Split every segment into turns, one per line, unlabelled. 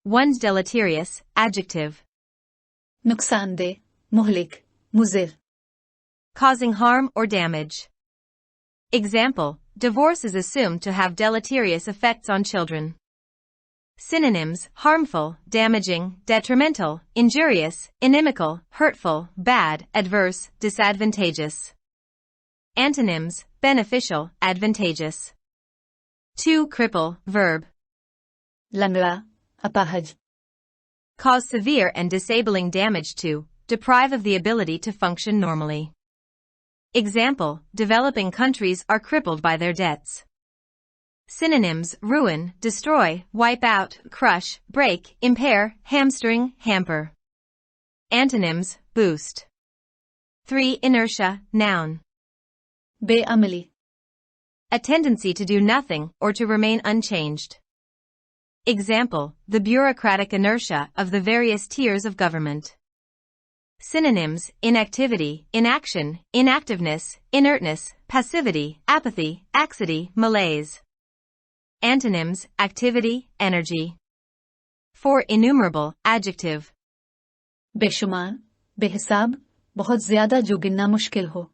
One's deleterious, adjective.
नुकसानदेह, मुहलिक, मुज़िर.
Causing harm or damage. Example, divorce is assumed to have deleterious effects on children. Synonyms, harmful, damaging, detrimental, injurious, inimical, hurtful, bad, adverse, disadvantageous. Antonyms, beneficial, advantageous. To cripple, verb.
लंगड़ा, अपाहज.
Cause severe and disabling damage to, deprive of the ability to function normally. Example, developing countries are crippled by their debts. Synonyms, ruin, destroy, wipe out, crush, break, impair, hamstring, hamper. Antonyms, boost. 3. Inertia, noun.
बेअमली.
A tendency to do nothing or to remain unchanged. Example, the bureaucratic inertia of the various tiers of government. Synonyms, inactivity, inaction, inactiveness, inertness, passivity, apathy, laxity, malaise. Antonyms, activity, energy. 4. Innumerable, adjective.
बेशुमार, बेहिसाब, बहुत ज़्यादा जो गिनना मुश्किल हो.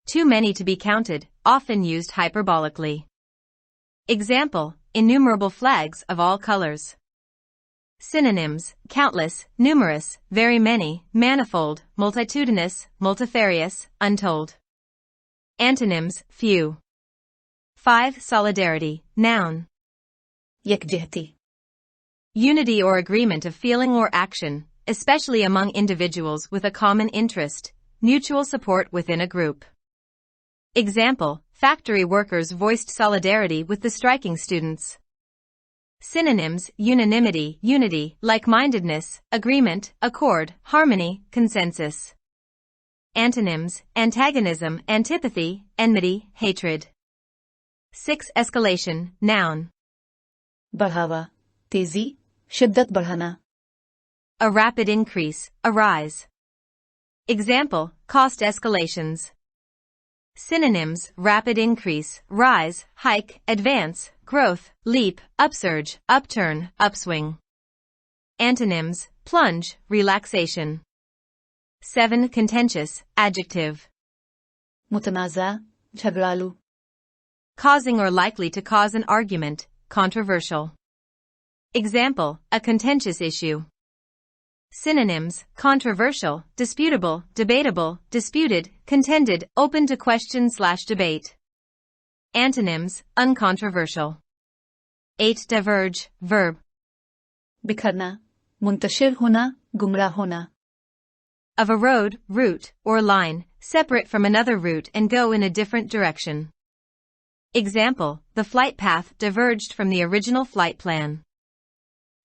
Too many to be counted, often used hyperbolically. Example, innumerable flags of all colors. Synonyms, countless, numerous, very many, manifold, multitudinous, multifarious, untold. Antonyms, few. 5. Solidarity, noun.
यकजहती.
Unity or agreement of feeling or action, especially among individuals with a common interest, mutual support within a group. Example, factory workers voiced solidarity with the striking students. Synonyms, unanimity, unity, like-mindedness, agreement, accord, harmony, consensus. Antonyms, antagonism, antipathy, enmity, hatred. 6. Escalation, noun.
बढ़ावा, तेजी, शिद्दत बढ़ाना.
A rapid increase, a rise. Example, cost escalations. Synonyms, rapid increase, rise, hike, advance, growth, leap, upsurge, upturn, upswing. Antonyms, plunge, relaxation. 7. Contentious, adjective.
मुतनाज़ा, झगड़ालू.
Causing or likely to cause an argument, controversial. Example, a contentious issue. Synonyms, controversial, disputable, debatable, disputed, contended, open to question/debate. Antonyms, uncontroversial. 8. Diverge, verb.
बिखरना, Muntashir होना, गुमराह होना.
Of a road, route, or line, separate from another route and go in a different direction. Example, the flight path diverged from the original flight plan.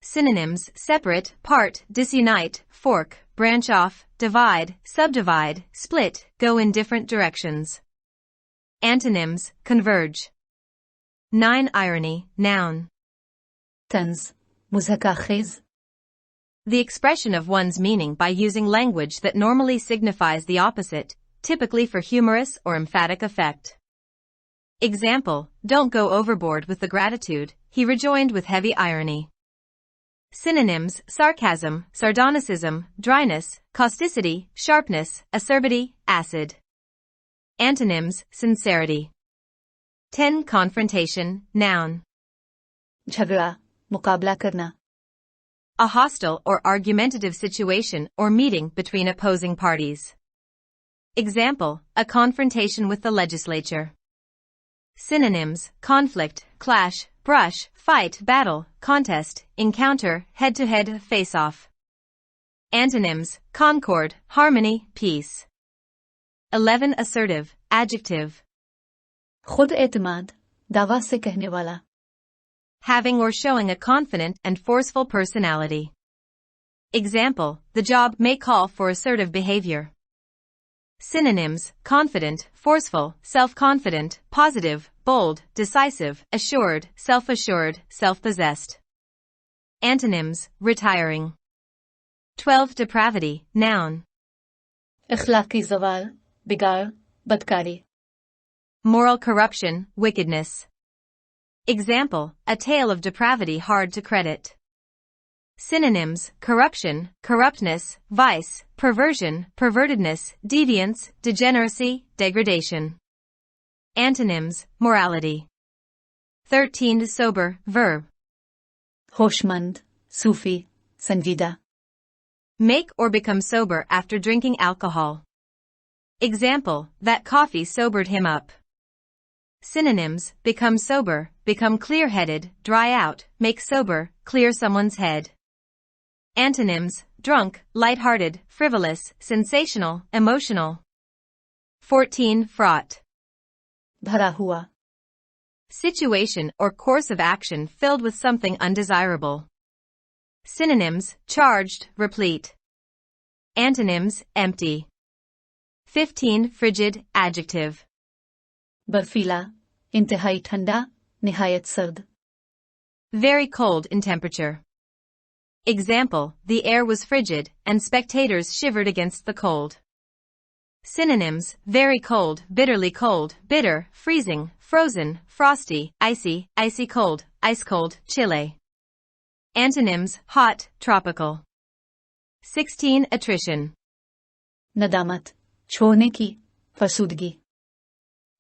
Synonyms, separate, part, disunite, fork, branch off, divide, subdivide, split, go in different directions. Antonyms, converge. 9. Irony, noun.
तंज, मुज़हकाखेज़.
The expression of one's meaning by using language that normally signifies the opposite, typically for humorous or emphatic effect. Example, don't go overboard with the gratitude, he rejoined with heavy irony. Synonyms, sarcasm, sardonicism, dryness, causticity, sharpness, acerbity, acid. Antonyms, sincerity. 10. Confrontation, noun.
झगड़ा, मुकाबला करना.
A hostile or argumentative situation or meeting between opposing parties. Example, a confrontation with the legislature. Synonyms, conflict, clash, brush, fight, battle, contest, encounter, head-to-head, face-off. Antonyms, concord, harmony, peace. 11. Assertive, adjective.
खुद एतमाद, दावा से कहने वाला.
Having or showing a confident and forceful personality. Example, the job may call for assertive behavior. Synonyms, confident, forceful, self-confident, positive, bold, decisive, assured, self-assured, self-possessed. Antonyms, retiring. 12. Depravity, noun.
इखलाकी ज़वाल, बिगाड़, बदकारी.
Moral corruption, wickedness. Example, a tale of depravity hard to credit. Synonyms: corruption, corruptness, vice, perversion, pervertedness, deviance, degeneracy, degradation. Antonyms: morality. 13. Sober, verb.
होशमंद, सूफी, संजीदा.
Make or become sober after drinking alcohol. Example: that coffee sobered him up. Synonyms: become sober, become clear-headed, dry out, make sober, clear someone's head. Antonyms: drunk, light-hearted, frivolous, sensational, emotional. 14. Fraught.
भरा हुआ.
Situation or course of action filled with something undesirable. Synonyms: charged, replete. Antonyms: empty. 15. Frigid, adjective.
बर्फीला, इंतहाई ठंडा, निहायत सर्द.
Very cold in temperature. Example: the air was frigid, and spectators shivered against the cold. Synonyms: very cold, bitterly cold, bitter, freezing, frozen, frosty, icy, icy cold, ice cold, chilly. Antonyms: hot, tropical. 16. Attrition.
नदामत, छोड़ने की, फरसूदगी.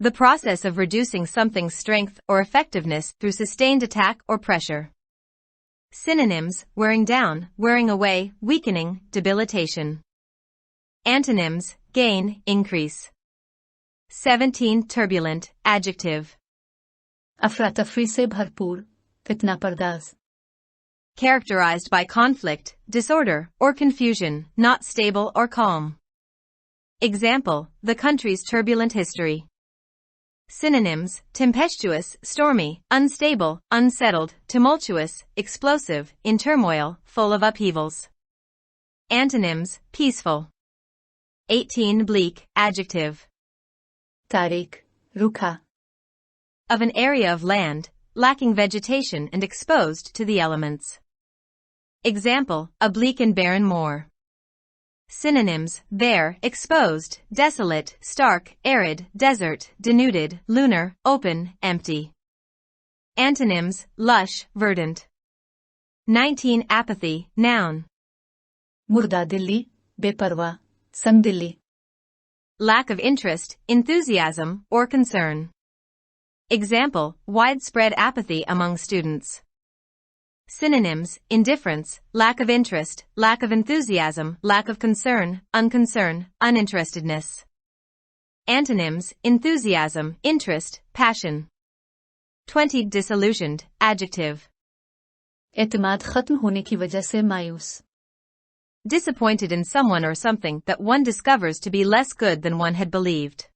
The process of reducing something's strength or effectiveness through sustained attack or pressure. Synonyms: wearing down, wearing away, weakening, debilitation. Antonyms: gain, increase. 17. Turbulent, adjective.
अफरा तफरी से भरपूर, फितना पर्दाज.
Characterized by conflict, disorder, or confusion, not stable or calm. Example: the country's turbulent history. Synonyms: tempestuous, stormy, unstable, unsettled, tumultuous, explosive, in turmoil, full of upheavals. Antonyms: peaceful. 18. Bleak, adjective.
तारीख, रूखा.
Of an area of land, lacking vegetation and exposed to the elements. Example: a bleak and barren moor. Synonyms: bare, exposed, desolate, stark, arid, desert, denuded, lunar, open, empty. Antonyms: lush, verdant. 19. Apathy, noun.
मुर्दा Delhi, बेपरवाह, संदिल्ली.
Lack of interest, enthusiasm, or concern. Example: widespread apathy among students. Synonyms: indifference, lack of interest, lack of enthusiasm, lack of concern, unconcern, uninterestedness. Antonyms: enthusiasm, interest, passion. 20. Disillusioned, adjective.
एतमाद खत्म होने की वजह से मायूस.
Disappointed in someone or something that one discovers to be less good than one had believed.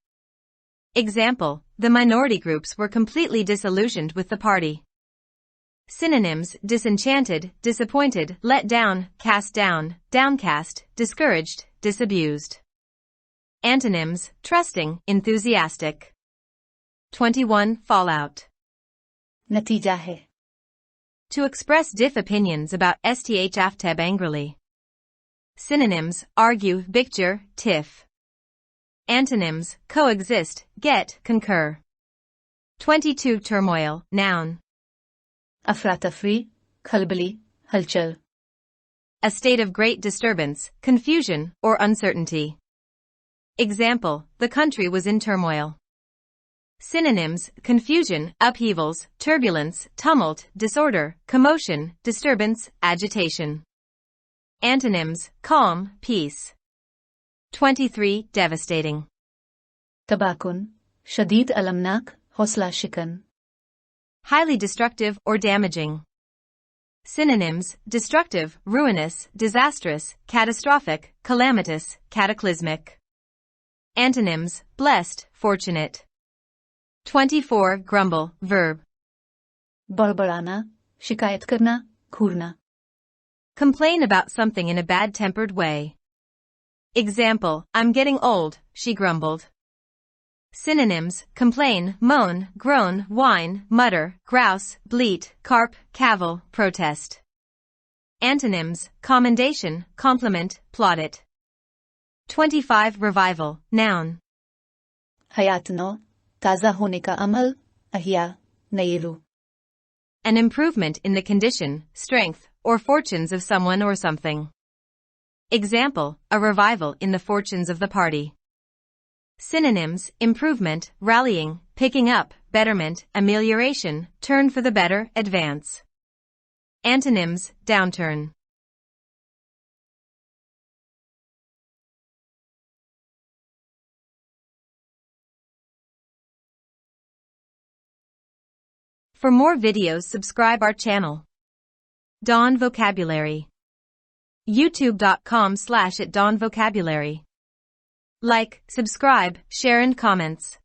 Example: the minority groups were completely disillusioned with the party. Synonyms: disenchanted, disappointed, let down, cast down, downcast, discouraged, disabused. Antonyms: trusting, enthusiastic. 21. Fallout.
नतीजा है.
To express diff opinions about sthfteb angrily. Synonyms: argue, picture, tiff. Antonyms: coexist, get, concur. 22. Turmoil, noun.
अफरा तफरी, खलबली, हलचल.
A state of great disturbance, confusion, or uncertainty. Example: the country was in turmoil. Synonyms: confusion, upheavals, turbulence, tumult, disorder, commotion, disturbance, agitation. Antonyms: calm, peace. 23. Devastating.
तबाकुन, शदीद अलमनाक, हौसला शिकन.
Highly destructive or damaging. Synonyms: destructive, ruinous, disastrous, catastrophic, calamitous, cataclysmic. Antonyms: blessed, fortunate. 24. Grumble, verb.
बड़बड़ाना, शिकायत करना, घूरना.
Complain about something in a bad-tempered way. Example: I'm getting old, she grumbled. Synonyms: complain, moan, groan, whine, mutter, grouse, bleat, carp, cavil, protest. Antonyms: commendation, compliment, plaudit. 25. Revival, noun.
हयात नौ, ताज़ा होने का अमल, अहिया, नई रूह.
An improvement in the condition, strength, or fortunes of someone or something. Example, a revival in the fortunes of the party. Synonyms, improvement, rallying, picking up, betterment, amelioration, turn for the better, advance. Antonyms, downturn. For more videos, subscribe our channel. Dawn Vocabulary. youtube.com/@dawnvocabulary. Like, subscribe, share and comments.